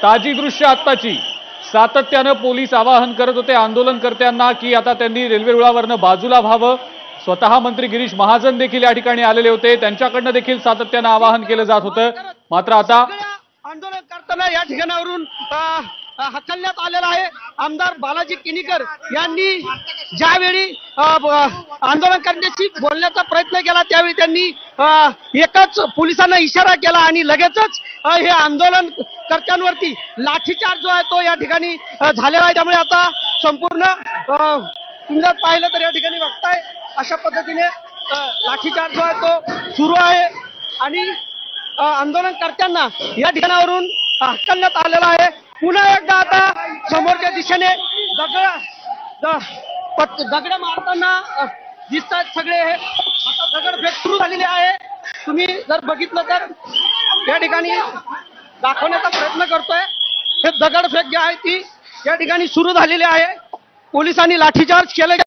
ताजी दृश्य आत्ताची सातत्यानं पोलीस आवाहन करत होते आंदोलनकर्त्यांना की आता त्यांनी रेल्वे रुळावरनं बाजूला व्हावं। स्वतः मंत्री गिरीश महाजन देखील या ठिकाणी आलेले होते, त्यांच्याकडनं देखील सातत्यानं आवाहन केलं जात होतं। मात्र आता आंदोलन करताना या ठिकाणावरून हकलण्यात आलेला आहे। आमदार बालाजी किनीकर यांनी ज्यावेळी आंदोलन करण्याची बोलण्याचा प्रयत्न केला त्यावेळी त्यांनी एकच पोलिसांना इशारा केला आणि लगेचच हे आंदोलन कर्त्यांवरती लाठीचार्ज जो आहे तो या ठिकाणी झालेला आहे। त्यामुळे आता संपूर्ण सुंदर पाहिलं तर या ठिकाणी बघताय अशा पद्धतीने लाठीचार्ज जो आहे तो सुरू आहे आणि आंदोलनकर्त्यांना या ठिकाणावरून हकलण्यात आलेला आहे। पुन्हा एकदा आता समोरच्या दिशेने दगड मारताना दिसतात सगळे हे आता दगडफेक सुरू झालेली आहे। तुम्ही जर बघितलं तर या ठिकाणी दाखवण्याचा प्रयत्न करतोय हे दगडफेक जी आहे ती या ठिकाणी सुरू झालेली आहे। पोलिसांनी लाठीचार्ज केले।